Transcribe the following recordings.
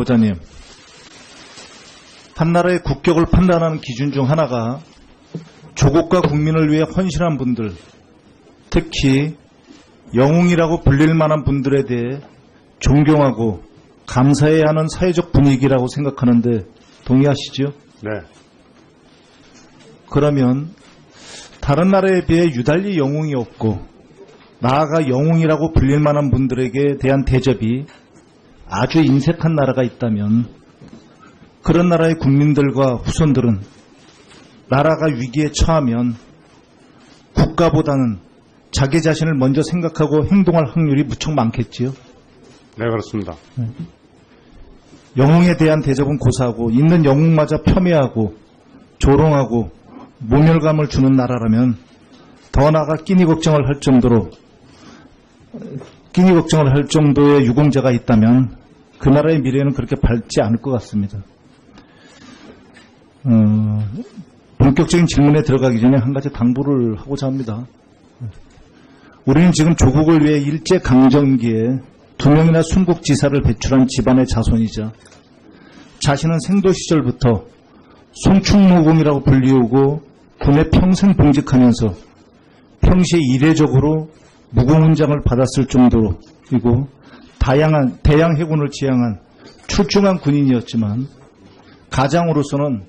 후보자님, 한 나라의 국격을 판단하는 기준 중 하나가 조국과 국민을 위해 헌신한 분들, 특히 영웅이라고 불릴 만한 분들에 대해 존경하고 감사해야 하는 사회적 분위기라고 생각하는데 동의하시죠? 네. 그러면 다른 나라에 비해 유달리 영웅이 없고 나아가 영웅이라고 불릴 만한 분들에게 대한 대접이 아주 인색한 나라가 있다면 그런 나라의 국민들과 후손들은 나라가 위기에 처하면 국가보다는 자기 자신을 먼저 생각하고 행동할 확률이 무척 많겠지요. 네, 그렇습니다. 영웅에 대한 대접은 고사하고 있는 영웅마저 폄훼하고 조롱하고 모멸감을 주는 나라라면 더 나아가 끼니 걱정을 할 정도의 유공자가 있다면 그 나라의 미래는 그렇게 밝지 않을 것 같습니다. 본격적인 질문에 들어가기 전에 한 가지 당부를 하고자 합니다. 우리는 지금 조국을 위해 일제강점기에 2명이나 순국지사를 배출한 집안의 자손이자 자신은 생도 시절부터 송충무공이라고 불리우고 군에 평생 봉직하면서 평시에 이례적으로 무공훈장을 받았을 정도이고 대양 해군을 지향한 출중한 군인이었지만 가장으로서는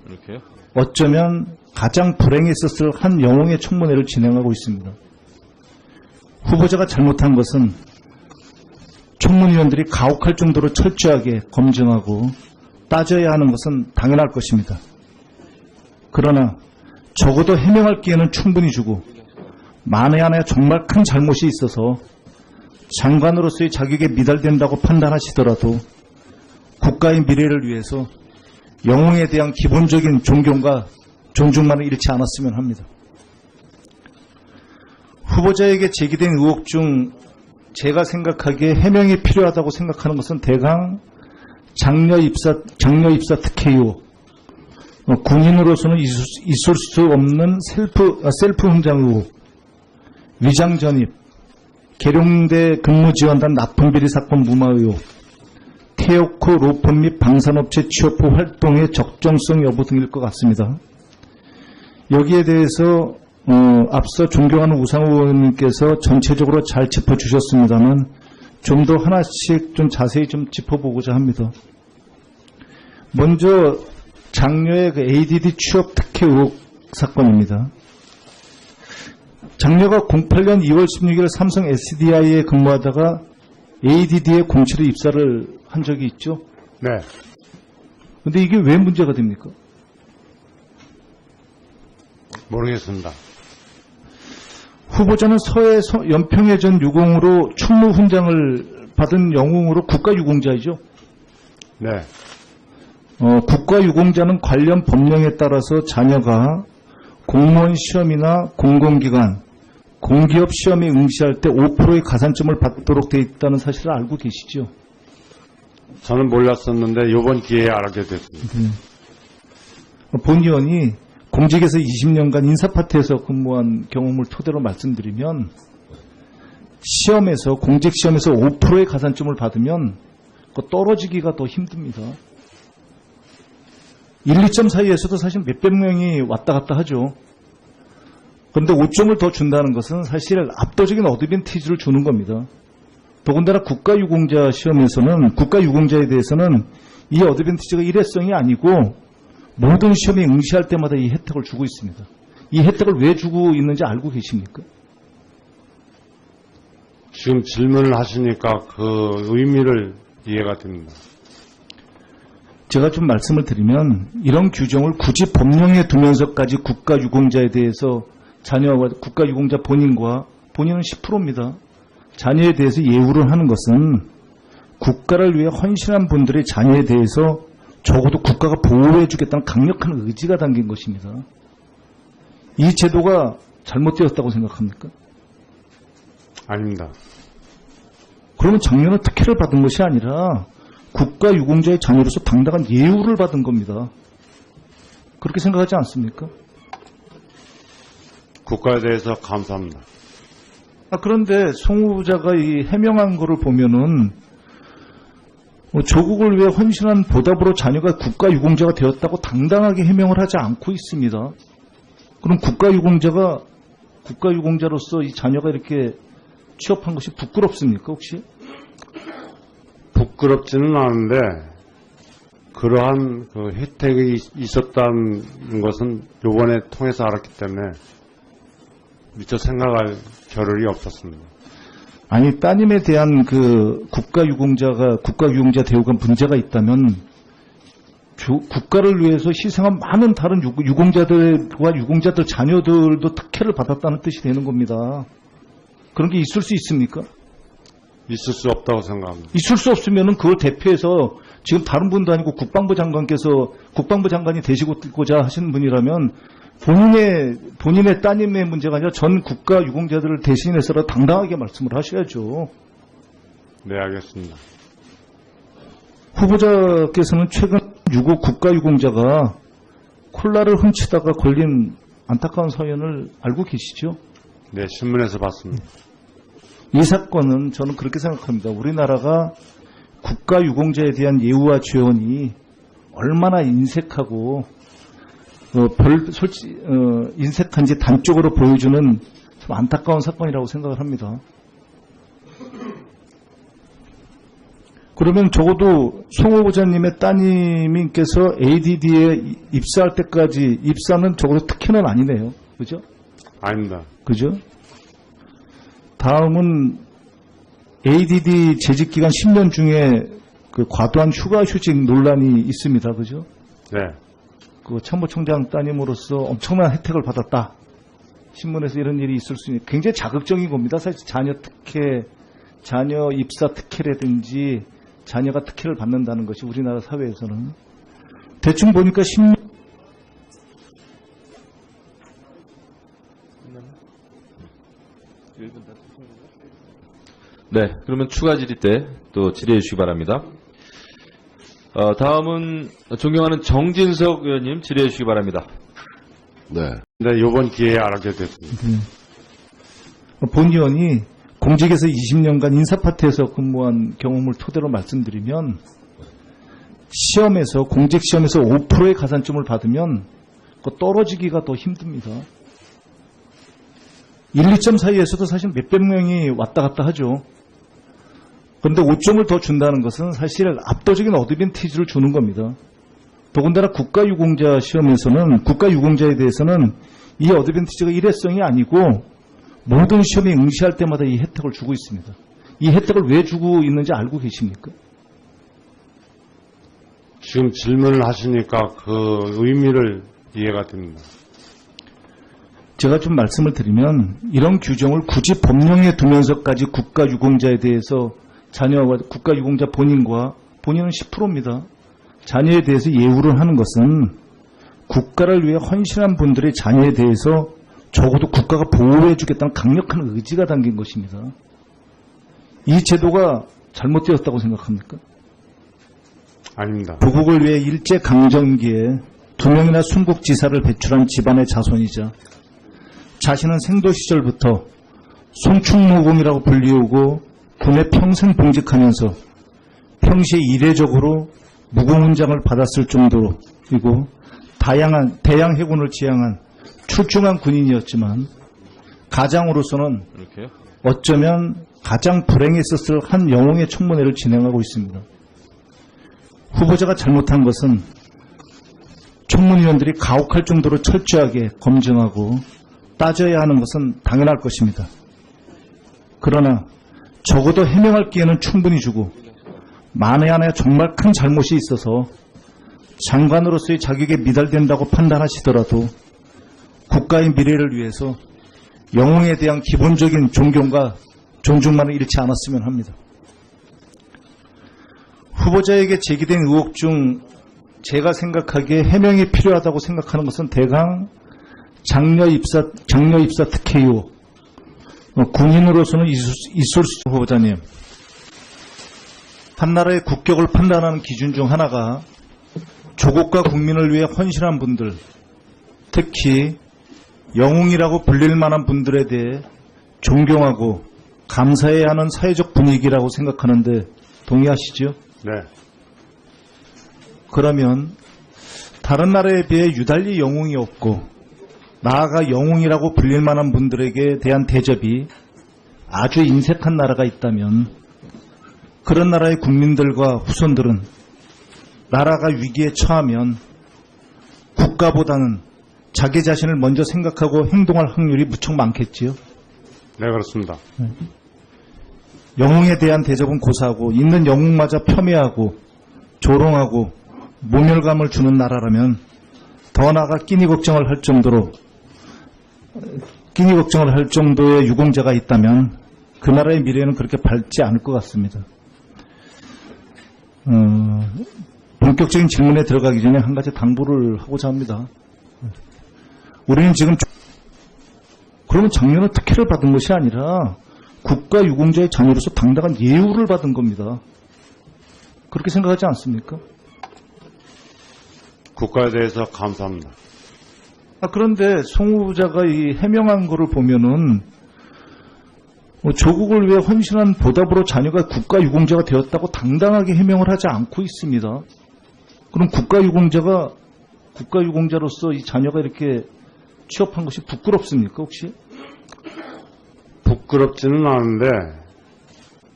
어쩌면 가장 불행했었을 한 영웅의 청문회를 진행하고 있습니다. 후보자가 잘못한 것은 청문위원들이 가혹할 정도로 철저하게 검증하고 따져야 하는 것은 당연할 것입니다. 그러나 적어도 해명할 기회는 충분히 주고 만에 하나 정말 큰 잘못이 있어서 장관으로서의 자격에 미달된다고 판단하시더라도 국가의 미래를 위해서 영웅에 대한 기본적인 존경과 존중만을 잃지 않았으면 합니다. 후보자에게 제기된 의혹 중 제가 생각하기에 해명이 필요하다고 생각하는 것은 대강 장려 입사 특혜 의혹, 군인으로서는 있을 수 없는 셀프 훈장 의혹, 위장 전입, 계룡대 근무지원단 납품비리 사건 무마 의혹, 태오코 로펌 및 방산업체 취업 후 활동의 적정성 여부 등일 것 같습니다. 여기에 대해서 앞서 존경하는 우상호 의원님께서 전체적으로 잘 짚어주셨습니다만 좀 더 하나씩 좀 자세히 좀 짚어보고자 합니다. 먼저 장녀의 그 ADD 취업 특혜 의혹 사건입니다. 장녀가 08년 2월 16일 삼성 SDI에 근무하다가 ADD에 공채로 입사를 한 적이 있죠? 네. 근데 이게 왜 문제가 됩니까? 모르겠습니다. 후보자는 서해 연평해전 유공으로 충무훈장을 받은 영웅으로 국가유공자이죠? 네. 국가유공자는 관련 법령에 따라서 자녀가 공무원 시험이나 공공기관, 공기업 시험에 응시할 때 5%의 가산점을 받도록 되어 있다는 사실을 알고 계시죠? 저는 몰랐었는데 이번 기회에 알게 됐습니다. 본 의원이 공직에서 20년간 인사파트에서 근무한 경험을 토대로 말씀드리면 공직시험에서 5%의 가산점을 받으면 떨어지기가 더 힘듭니다. 1, 2점 사이에서도 사실 몇백 명이 왔다 갔다 하죠. 그런데 5점을 더 준다는 것은 사실 압도적인 어드밴티지를 주는 겁니다. 더군다나 국가유공자 시험에서는 국가유공자에 대해서는 이 어드밴티지가 일회성이 아니고 모든 시험에 응시할 때마다 이 혜택을 주고 있습니다. 이 혜택을 왜 주고 있는지 알고 계십니까? 지금 질문을 하시니까 그 의미를 이해가 됩니다. 제가 좀 말씀을 드리면 이런 규정을 굳이 법령에 두면서까지 국가유공자에 대해서 자녀와 국가유공자 본인은 10%입니다. 자녀에 대해서 예우를 하는 것은 국가를 위해 헌신한 분들의 자녀에 대해서 적어도 국가가 보호해 주겠다는 강력한 의지가 담긴 것입니다. 이 제도가 잘못되었다고 생각합니까? 아닙니다. 그러면 장녀는 특혜를 받은 것이 아니라 국가유공자의 자녀로서 당당한 예우를 받은 겁니다. 그렇게 생각하지 않습니까? 국가에 대해서 감사합니다. 그런데 송 후보자가 이 해명한 거를 보면은 조국을 위해 헌신한 보답으로 자녀가 국가유공자가 되었다고 당당하게 해명을 하지 않고 있습니다. 그럼 국가유공자로서 이 자녀가 이렇게 취업한 것이 부끄럽습니까, 혹시? 부끄럽지는 않은데 그러한 그 혜택이 있었다는 것은 요번에 통해서 알았기 때문에 미처 생각할 겨를이 없었습니다. 아니, 따님에 대한 그 국가유공자 대우가 문제가 있다면 국가를 위해서 희생한 많은 다른 유공자들과 유공자들 자녀들도 특혜를 받았다는 뜻이 되는 겁니다. 그런 게 있을 수 있습니까? 있을 수 없다고 생각합니다. 있을 수 없으면은 그걸 대표해서 지금 다른 분도 아니고 국방부 장관이 되시고자 하시는 분이라면 본인의 따님의 문제가 아니라 전 국가 유공자들을 대신해서라도 당당하게 말씀을 하셔야죠. 네, 알겠습니다. 후보자께서는 최근 국가 유공자가 콜라를 훔치다가 걸린 안타까운 사연을 알고 계시죠? 네, 신문에서 봤습니다. 이 사건은 저는 그렇게 생각합니다. 우리나라가 국가 유공자에 대한 예우와 죄원이 얼마나 인색하고 인색한지 단적으로 보여주는 좀 안타까운 사건이라고 생각을 합니다. 그러면 적어도 송 후보자님의 따님께서 ADD에 입사할 때까지 입사는 적어도 특혜는 아니네요. 그죠? 아닙니다. 그죠? 다음은 ADD 재직기간 10년 중에 그 과도한 휴직 논란이 있습니다. 그죠? 네. 그 참모총장 따님으로서 엄청난 혜택을 받았다. 신문에서 이런 일이 있을 수 있는 굉장히 자극적인 겁니다. 사실 자녀 입사 특혜라든지 자녀가 특혜를 받는다는 것이 우리나라 사회에서는 대충 보니까 10년 네, 그러면 추가 질의 때 또 질의해 주시기 바랍니다. 다음은 존경하는 정진석 의원님 질의해 주시기 바랍니다. 네. 네, 이번 기회에 알게 됐습니다. 본 의원이 공직에서 20년간 인사파트에서 근무한 경험을 토대로 말씀드리면 공직 시험에서 5%의 가산점을 받으면 떨어지기가 더 힘듭니다. 1, 2점 사이에서도 사실 몇백 명이 왔다 갔다 하죠. 그런데 5점을 더 준다는 것은 사실 압도적인 어드밴티지를 주는 겁니다. 더군다나 국가유공자 시험에서는 국가유공자에 대해서는 이 어드밴티지가 일회성이 아니고 모든 시험에 응시할 때마다 이 혜택을 주고 있습니다. 이 혜택을 왜 주고 있는지 알고 계십니까? 지금 질문을 하시니까 그 의미를 이해가 됩니다. 제가 좀 말씀을 드리면 이런 규정을 굳이 법령에 두면서까지 국가유공자에 대해서 자녀와 국가유공자 본인은 10%입니다. 자녀에 대해서 예우를 하는 것은 국가를 위해 헌신한 분들의 자녀에 대해서 적어도 국가가 보호해 주겠다는 강력한 의지가 담긴 것입니다. 이 제도가 잘못되었다고 생각합니까? 아닙니다. 조국을 위해 일제강점기에 2명이나 순국지사를 배출한 집안의 자손이자 자신은 생도 시절부터 송충무공이라고 불리우고 군에 평생 봉직하면서 평시에 이례적으로 무공훈장을 받았을 정도로 그리고 대양 해군을 지향한 출중한 군인이었지만 가장으로서는 이렇게요? 어쩌면 가장 불행했었을 한 영웅의 청문회를 진행하고 있습니다. 후보자가 잘못한 것은 청문위원들이 가혹할 정도로 철저하게 검증하고 따져야 하는 것은 당연할 것입니다. 그러나 적어도 해명할 기회는 충분히 주고 만에 하나 정말 큰 잘못이 있어서 장관으로서의 자격에 미달된다고 판단하시더라도 국가의 미래를 위해서 영웅에 대한 기본적인 존경과 존중만을 잃지 않았으면 합니다. 후보자에게 제기된 의혹 중 제가 생각하기에 해명이 필요하다고 생각하는 것은 대강 장녀 입사 특혜 의혹, 군인으로서는 있을 수 후보자님. 한 나라의 국격을 판단하는 기준 중 하나가 조국과 국민을 위해 헌신한 분들, 특히 영웅이라고 불릴 만한 분들에 대해 존경하고 감사해야 하는 사회적 분위기라고 생각하는데 동의하시죠? 네. 그러면 다른 나라에 비해 유달리 영웅이 없고 나아가 영웅이라고 불릴 만한 분들에게 대한 대접이 아주 인색한 나라가 있다면 그런 나라의 국민들과 후손들은 나라가 위기에 처하면 국가보다는 자기 자신을 먼저 생각하고 행동할 확률이 무척 많겠지요. 네, 그렇습니다. 영웅에 대한 대접은 고사하고 있는 영웅마저 폄훼하고 조롱하고 모멸감을 주는 나라라면 더 나아가 끼니 걱정을 할 정도의 유공자가 있다면 그 나라의 미래는 그렇게 밝지 않을 것 같습니다. 본격적인 질문에 들어가기 전에 한 가지 당부를 하고자 합니다. 우리는 지금 그러면 작년에 특혜를 받은 것이 아니라 국가 유공자의 자녀로서 당당한 예우를 받은 겁니다. 그렇게 생각하지 않습니까? 국가에 대해서 감사합니다. 그런데 송 후보자가 이 해명한 거를 보면은 조국을 위해 헌신한 보답으로 자녀가 국가 유공자가 되었다고 당당하게 해명을 하지 않고 있습니다. 그럼 국가 유공자로서 이 자녀가 이렇게 취업한 것이 부끄럽습니까, 혹시? 부끄럽지는 않은데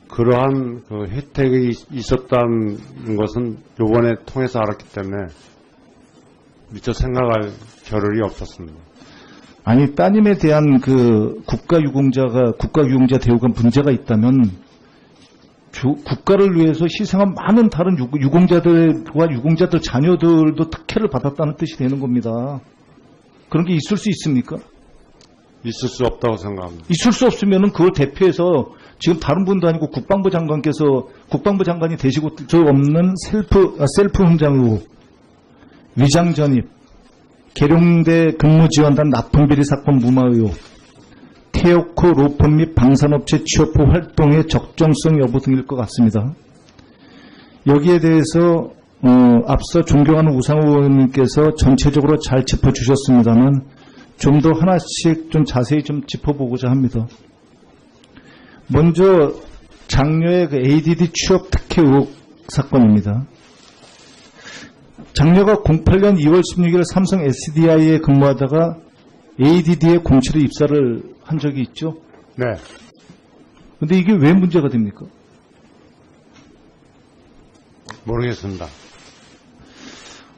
그러한 그 혜택이 있었다는 것은 요번에 통해서 알았기 때문에 미처 생각할 겨를이 없었습니다. 아니, 따님에 대한 그 국가 유공자 대우가 문제가 있다면 국가를 위해서 희생한 많은 다른 유공자들과 유공자들 자녀들도 특혜를 받았다는 뜻이 되는 겁니다. 그런 게 있을 수 있습니까? 있을 수 없다고 생각합니다. 있을 수 없으면은 그걸 대표해서 지금 다른 분도 아니고 국방부 장관이 되시고 저 없는 셀프 훈장 의혹, 위장 전입, 계룡대 근무지원단 납품비리 사건 무마 의혹, 태오코 로펌 및 방산업체 취업 후 활동의 적정성 여부 등일 것 같습니다. 여기에 대해서 앞서 존경하는 우상호 의원님께서 전체적으로 잘 짚어주셨습니다만 좀 더 하나씩 좀 자세히 좀 짚어보고자 합니다. 먼저 장녀의 그 ADD 취업 특혜 의혹 사건입니다. 장녀가 08년 2월 16일 삼성 SDI에 근무하다가 ADD에 공채로 입사를 한 적이 있죠. 네, 그런데 이게 왜 문제가 됩니까? 모르겠습니다.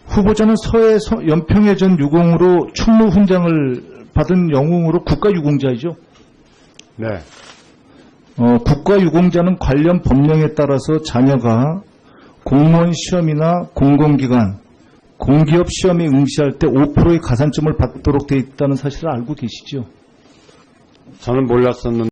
후보자는 서해 연평해전 유공으로 충무 훈장을 받은 영웅으로 국가 유공자이죠. 네, 국가 유공자는 관련 법령에 따라서 자녀가 공무원 시험이나 공공기관, 공기업 시험에 응시할 때 5%의 가산점을 받도록 되어 있다는 사실을 알고 계시죠? 저는 몰랐었는데